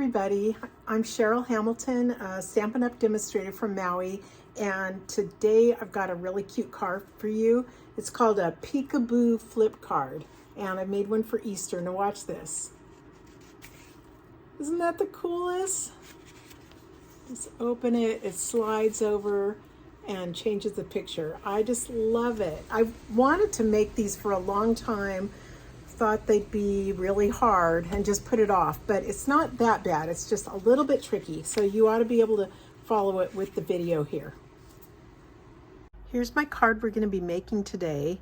everybody. I'm Cheryl Hamilton, Stampin' Up! Demonstrator from Maui, and today I've got a really cute card for you. It's called a Peekaboo Flip Card, and I made one for Easter. Now watch this. Isn't that the coolest? Just open it, it slides over and changes the picture. I just love it. I wanted to make these for a long time. Thought they'd be really hard and just put it off, but it's not that bad. It's just a little bit tricky, so you ought to be able to follow it with the video here. Here's my card we're going to be making today.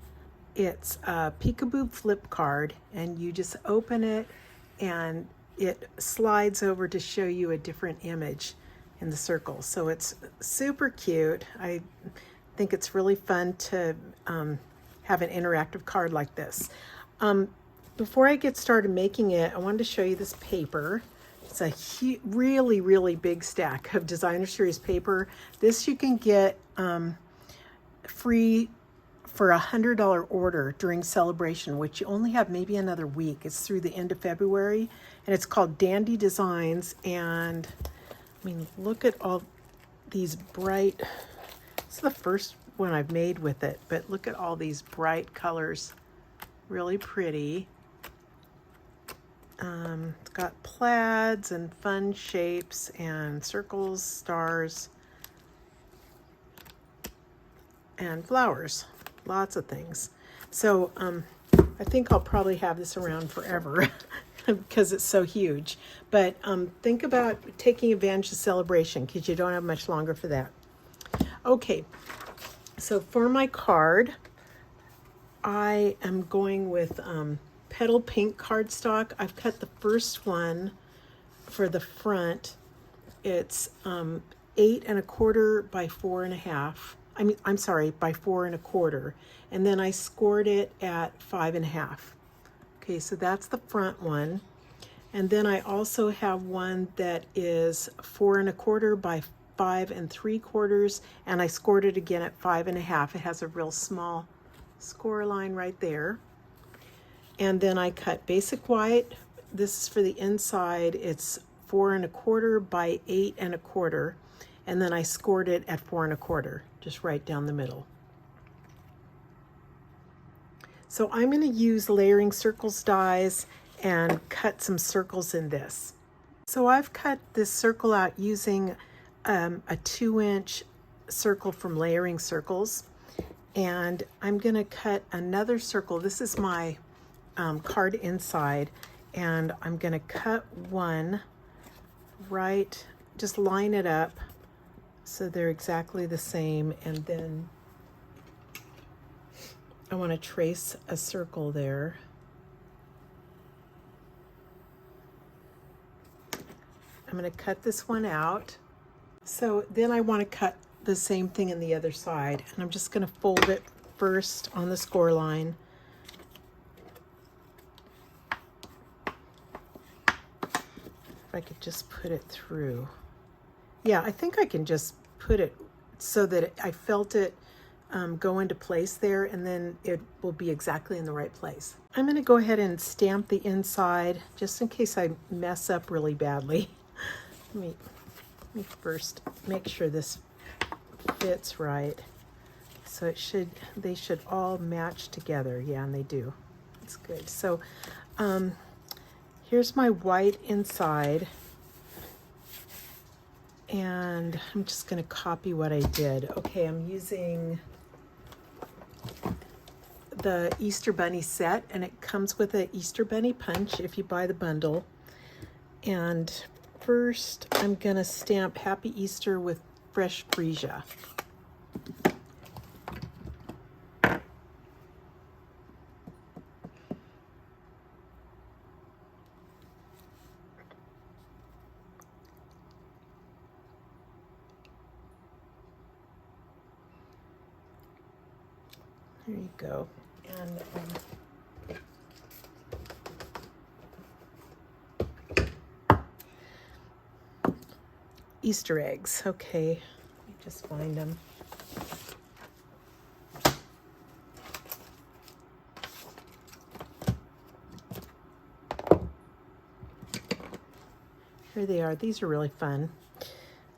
It's a Peekaboo Flip Card, and you just open it and it slides over to show you a different image in the circle. So it's super cute. I think it's really fun to have an interactive card like this. Before I get started making it, I wanted to show you this paper. It's a really, really big stack of designer series paper. This you can get free for a $100 order during celebration, which you only have maybe another week. It's through the end of February, and it's called Dandy Designs. And I mean, look at all these bright, this is the first one I've made with it, but look at all these bright colors, really pretty. It's got plaids and fun shapes and circles, stars, and flowers, lots of things. So I think I'll probably have this around forever because it's so huge. But think about taking advantage of celebration because you don't have much longer for that. Okay, so for my card, I am going with Petal Pink cardstock. I've cut the first one for the front. It's 8 1/4 by 4 1/2. I'm sorry, by 4 1/4. And then I scored it at 5 1/2. Okay, so that's the front one. And then I also have one that is 4 1/4 by 5 3/4, and I scored it again at 5 1/2. It has a real small score line right there. And then I cut basic white. This is for the inside. It's 4 1/4 by 8 1/4. And then I scored it at 4 1/4, just right down the middle. So I'm going to use layering circles dies and cut some circles in this. So I've cut this circle out using a 2-inch circle from Layering Circles. And I'm going to cut another circle. This is my card inside, and I'm going to cut one right, just line it up so they're exactly the same, and then I want to trace a circle there. I'm going to cut this one out. So then I want to cut the same thing in the other side, and I'm just going to fold it first on the score line. If I could just put it through. Yeah, I think I can just put it so that I felt it go into place there, and then it will be exactly in the right place. I'm going to go ahead and stamp the inside just in case I mess up really badly. Let me first make sure this fits right. So they should all match together. Yeah, and they do. That's good. So here's my white inside, and I'm just going to copy what I did. Okay, I'm using the Easter Bunny set, and it comes with an Easter Bunny punch if you buy the bundle. And first, I'm going to stamp Happy Easter with fresh freesia. There you go. And Easter eggs. Okay, let me just find them. Here they are. These are really fun.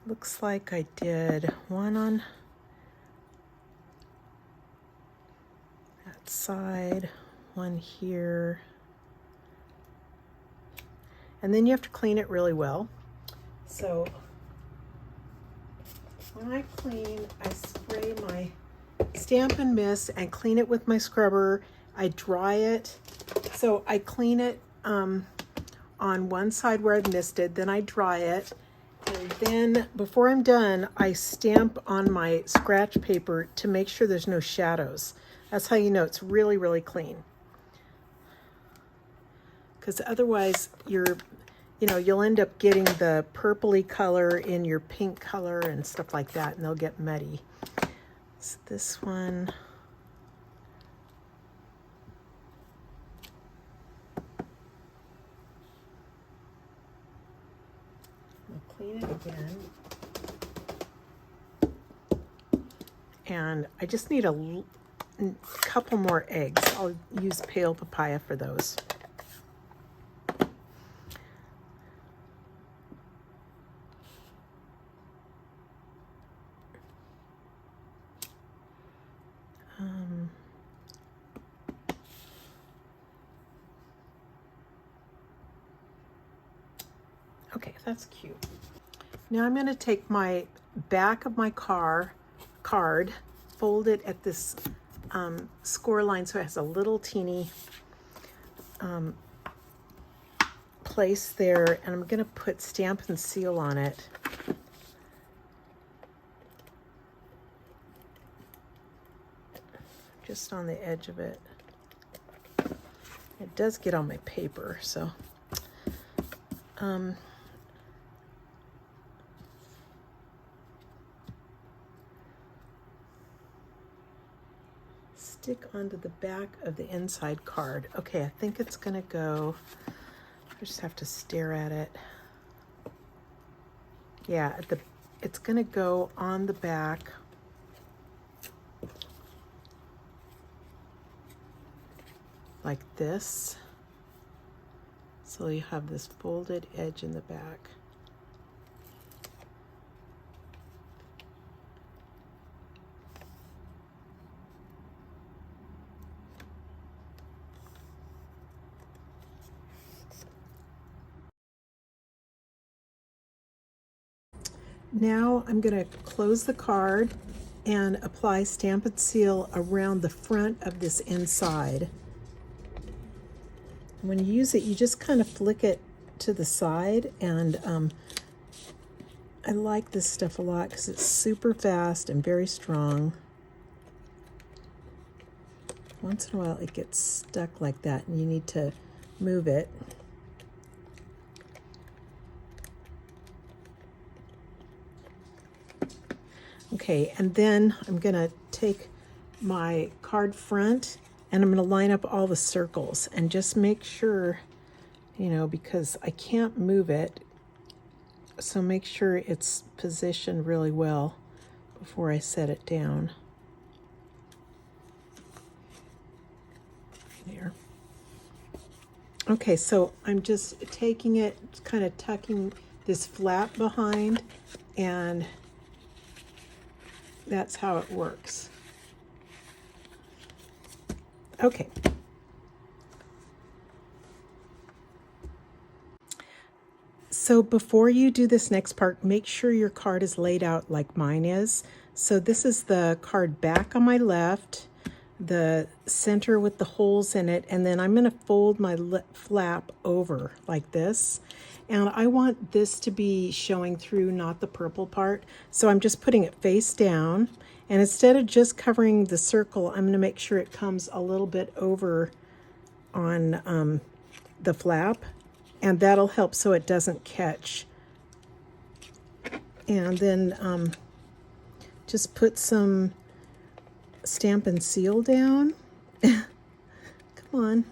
Looks like I did one on that side, one here. And then you have to clean it really well. So when I clean, I spray my Stamp and Mist and clean it with my scrubber. I dry it. So I clean it on one side where I've misted, then I dry it. And then before I'm done, I stamp on my scratch paper to make sure there's no shadows. That's how you know it's really, really clean. Because otherwise you'll end up getting the purpley color in your pink color and stuff like that, and they'll get muddy. So this one, I'll clean it again. And I just need a couple more eggs. I'll use pale papaya for those. Okay, that's cute. Now I'm going to take my back of my card, fold it at this score line so it has a little teeny place there, and I'm going to put Stamp and Seal on it. Just on the edge of it. It does get on my paper, so stick onto the back of the inside card. Okay, I think it's gonna go, I just have to stare at it. Yeah, it's gonna go on the back. Like this. So you have this folded edge in the back. Now I'm going to close the card and apply Stamp and Seal around the front of this inside. When you use it, you just kind of flick it to the side, and I like this stuff a lot because it's super fast and very strong. Once in a while it gets stuck like that and you need to move it. Okay, and then I'm gonna take my card front and I'm gonna line up all the circles and just make sure, because I can't move it, so make sure it's positioned really well before I set it down. There. Okay, so I'm just taking it, kind of tucking this flap behind, and that's how it works. Okay. So before you do this next part, make sure your card is laid out like mine is. So this is the card back on my left, the center with the holes in it, and then I'm going to fold my flap over like this. And I want this to be showing through, not the purple part. So I'm just putting it face down. And instead of just covering the circle, I'm going to make sure it comes a little bit over on the flap. And that'll help so it doesn't catch. And then just put some Stamp and Seal down. Come on.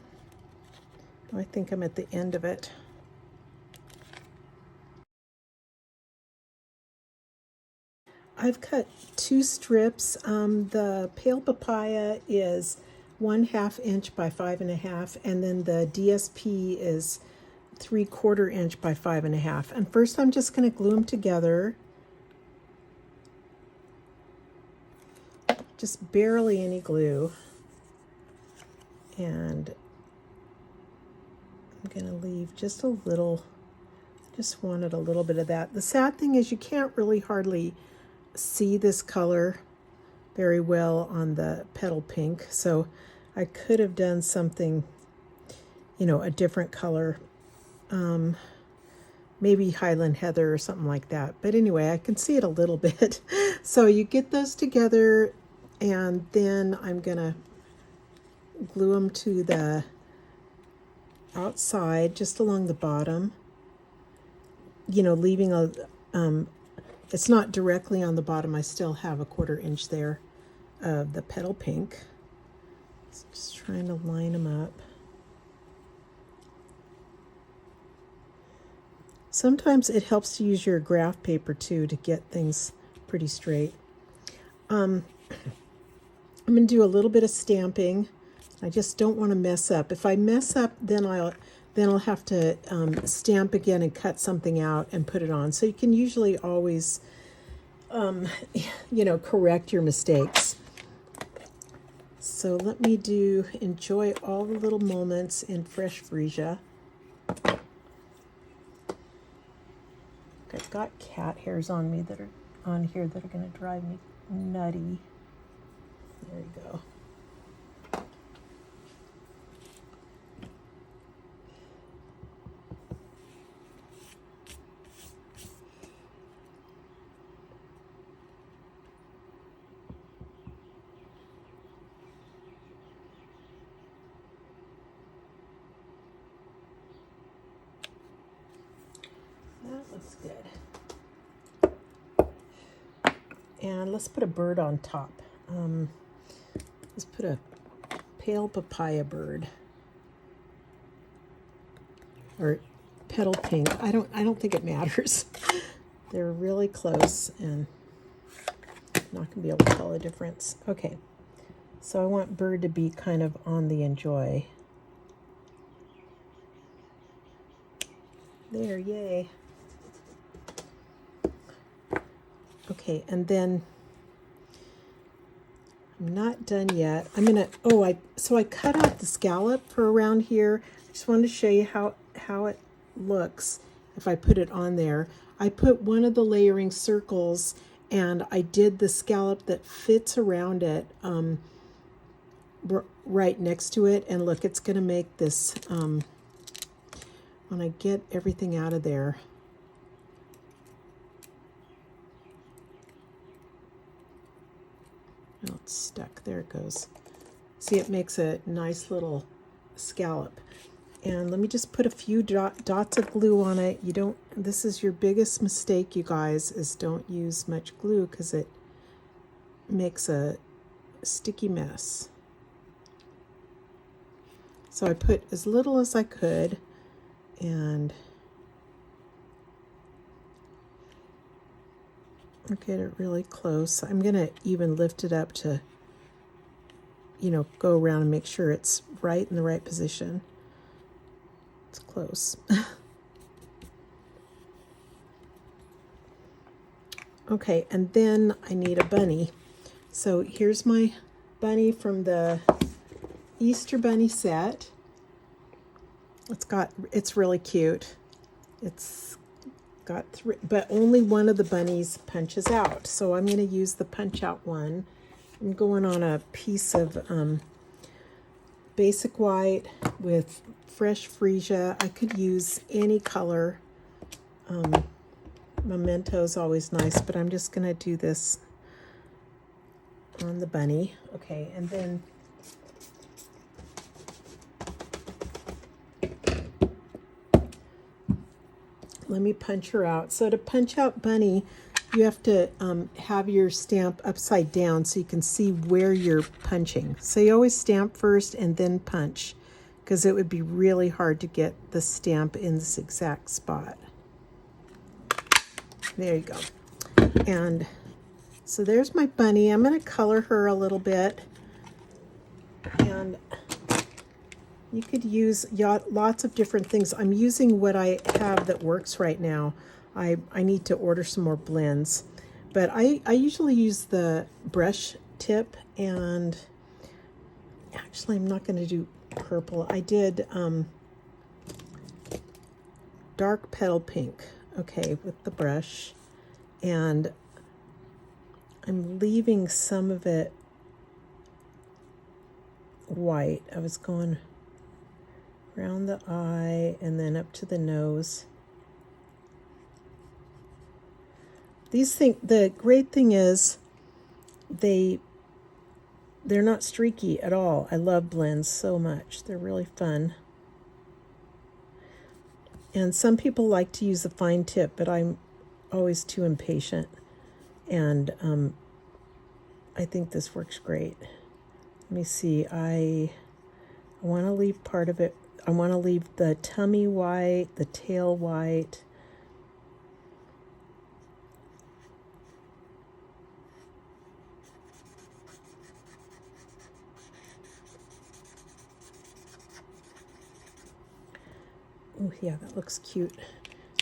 I think I'm at the end of it. I've cut 2 strips. The pale papaya is 1/2 inch by 5 1/2, and then the DSP is 3/4 inch by 5.5. And first I'm just going to glue them together. Just barely any glue. And I'm going to leave just a little, just wanted a little bit of that. The sad thing is you can't really hardly see this color very well on the petal pink. So I could have done something, you know, a different color. Maybe Highland Heather or something like that. But anyway, I can see it a little bit. So you get those together, and then I'm going to glue them to the outside, just along the bottom. You know, leaving a, it's not directly on the bottom. I still have a 1/4 inch there of the petal pink. Just trying to line them up. Sometimes it helps to use your graph paper too to get things pretty straight. I'm going to do a little bit of stamping. I just don't want to mess up. If I mess up, then I'll have to stamp again and cut something out and put it on. So you can usually always, you know, correct your mistakes. So let me enjoy all the little moments in fresh freesia. I've got cat hairs on me that are on here that are going to drive me nutty. There you go. That looks good. And let's put a bird on top. Let's put a pale papaya bird, or petal pink. I don't think it matters. They're really close, and I'm not gonna be able to tell the difference. Okay, so I want bird to be kind of on the enjoy. There, yay. Okay, and then I'm not done yet. I'm gonna, so I cut out the scallop for around here. I just wanted to show you how it looks if I put it on there. I put one of the layering circles, and I did the scallop that fits around it right next to it. And look, it's gonna make this, when I get everything out of there, oh, it's stuck. There it goes. See, it makes a nice little scallop. And let me just put a few dots of glue on it. You don't, this is your biggest mistake, you guys, is don't use much glue because it makes a sticky mess. So I put as little as I could, and I'll get it really close. I'm gonna even lift it up to, you know, go around and make sure it's right in the right position. It's close. Okay, and then I need a bunny. So here's my bunny from the Easter bunny set. It's really cute. It's got three, but only one of the bunnies punches out. So I'm going to use the punch out one. I'm going on a piece of basic white with fresh freesia. I could use any color. Memento is always nice, but I'm just going to do this on the bunny. Okay, and then let me punch her out. So to punch out bunny, you have to have your stamp upside down so you can see where you're punching. So you always stamp first and then punch, because it would be really hard to get the stamp in this exact spot. There you go. And so there's my bunny. I'm going to color her a little bit. And You could use lots of different things. I'm using what I have that works right now. I need to order some more blends. But I usually use the brush tip, and actually I'm not going to do purple. I did dark petal pink, okay, with the brush. And I'm leaving some of it white. I was going around the eye and then up to the nose. These things, the great thing is they're not streaky at all. I love blends so much. They're really fun. And some people like to use a fine tip, but I'm always too impatient. And I think this works great. Let me see. I want to leave part of it. I want to leave the tummy white, the tail white. Oh yeah, that looks cute.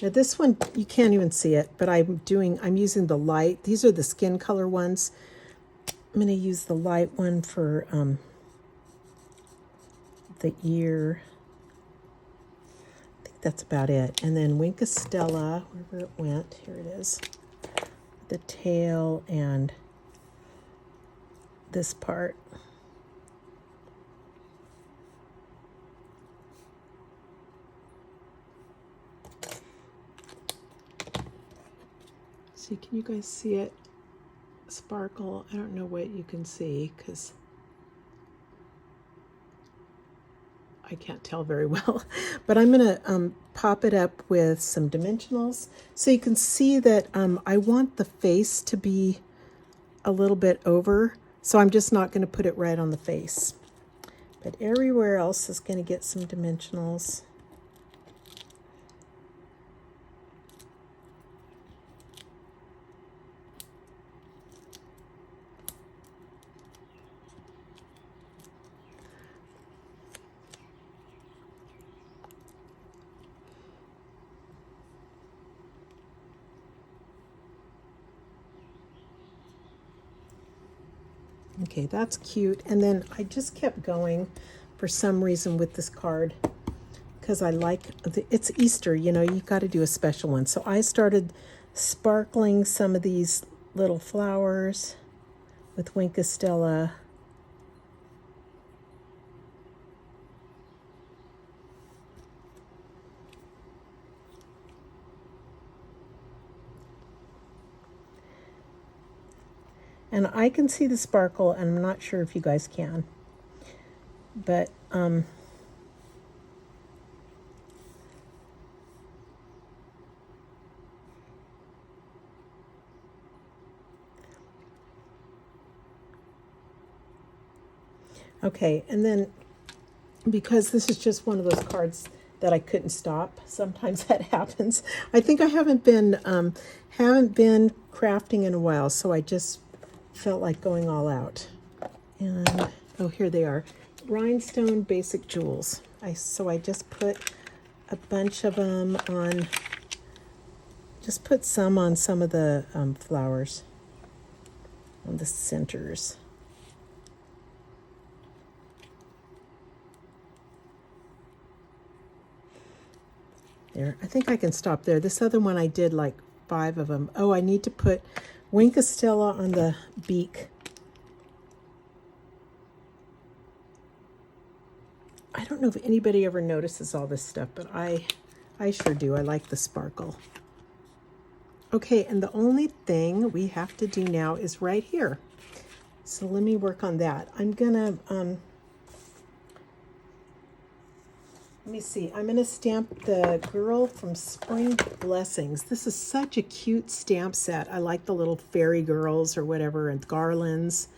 Now this one, you can't even see it, but I'm using the light. These are the skin color ones. I'm going to use the light one for the ear. I think that's about it. And then Winka Stella, wherever it went, here it is. The tail and this part. See, can you guys see it? Sparkle. I don't know what you can see because I can't tell very well, but I'm going to pop it up with some dimensionals so you can see that I want the face to be a little bit over, so I'm just not going to put it right on the face. But everywhere else is going to get some dimensionals. Okay, that's cute. And then I just kept going for some reason with this card because I like, it's Easter, you know, you got to do a special one. So I started sparkling some of these little flowers with Winka Stella. And I can see the sparkle, and I'm not sure if you guys can. But okay, and then because this is just one of those cards that I couldn't stop, sometimes that happens. I think I haven't been crafting in a while, so I just felt like going all out. And oh, here they are, rhinestone basic jewels. So I just put a bunch of them on. Just put some on some of the flowers on the centers. There, I think I can stop there. This other one I did like 5 of them. Oh, I need to put Winka Stella on the beak. I don't know if anybody ever notices all this stuff, but I sure do. I like the sparkle. Okay, and the only thing we have to do now is right here. So let me work on that. I'm gonna, let me see. I'm gonna stamp the Girl from Spring Blessings. This is such a cute stamp set. I like the little fairy girls or whatever and garlands.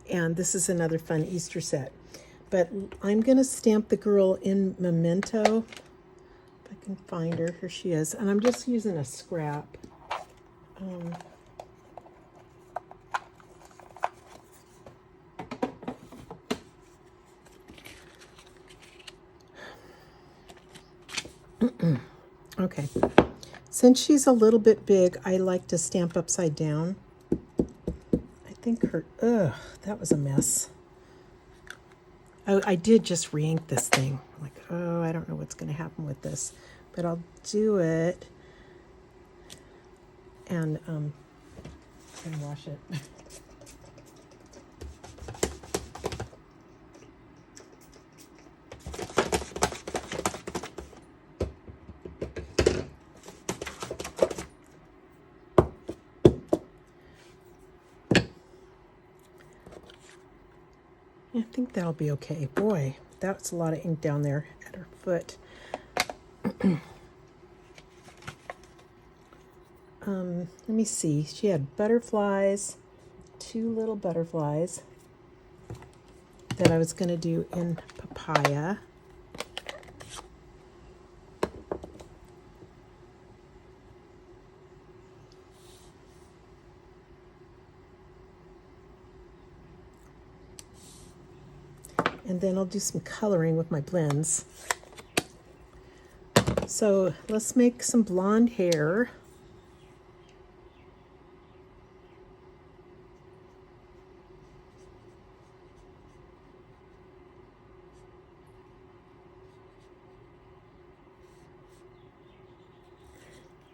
And this is another fun Easter set. But I'm gonna stamp the girl in Memento. If I can find her, here she is. And I'm just using a scrap. Okay. Since she's a little bit big, I like to stamp upside down. I think that was a mess. I did just re-ink this thing. Like, oh, I don't know what's going to happen with this, but I'll do it and wash it. I think that'll be okay. Boy, that's a lot of ink down there at her foot. Let me see. She had butterflies, 2 little butterflies that I was going to do in papaya. And then I'll do some coloring with my blends. So let's make some blonde hair.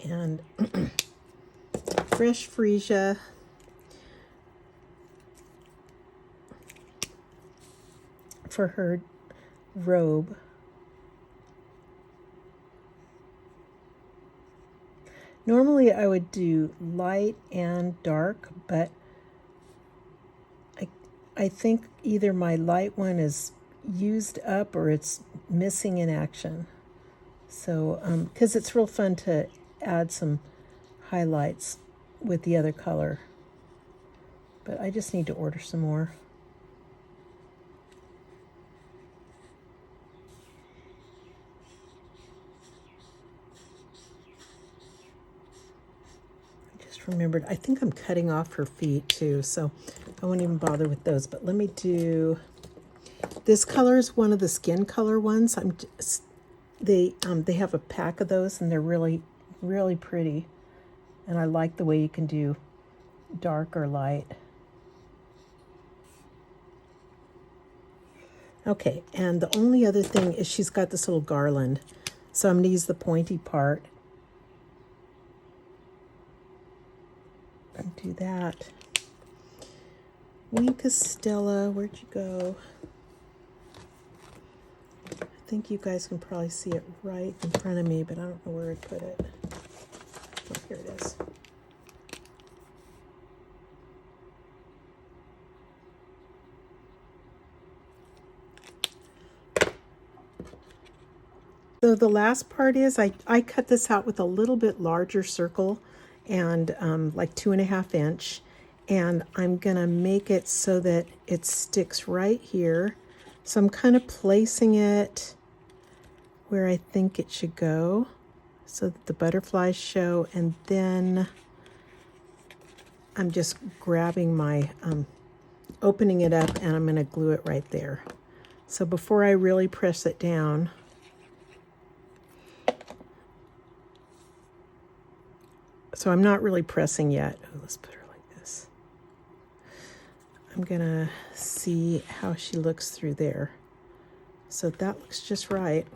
And fresh freesia. For her robe. Normally I would do light and dark, but I think either my light one is used up or it's missing in action. So, because it's real fun to add some highlights with the other color. But I just need to order some more. Remembered, I think I'm cutting off her feet too, so I won't even bother with those. But let me do this color is one of the skin color ones. They have a pack of those and they're really pretty, and I like the way you can do dark or light. Okay, and the only other thing is she's got this little garland, so I'm going to use the pointy part and do that. Wink Stella, where'd you go? I think you guys can probably see it right in front of me, but I don't know where I put it. Oh, here it is. So the last part is I cut this out with a little bit larger circle and like 2.5 inch, and I'm gonna make it so that it sticks right here. So I'm kind of placing it where I think it should go so that the butterflies show, and then I'm just grabbing my opening it up and I'm gonna glue it right there. So before I really press it down, so I'm not really pressing yet. Oh, let's put her like this. I'm gonna see how she looks through there. So that looks just right.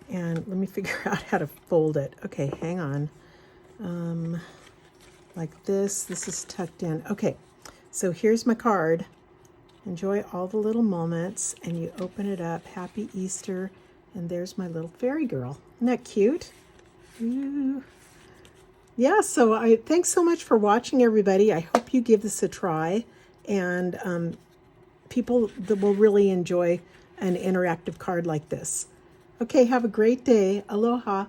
And let me figure out how to fold it. Okay, hang on. Like this. This is tucked in. Okay, so here's my card. Enjoy all the little moments, and you open it up. Happy Easter, and there's my little fairy girl. Isn't that cute? Ooh. Yeah, so thanks so much for watching, everybody. I hope you give this a try, and people that will really enjoy an interactive card like this. Okay, have a great day. Aloha.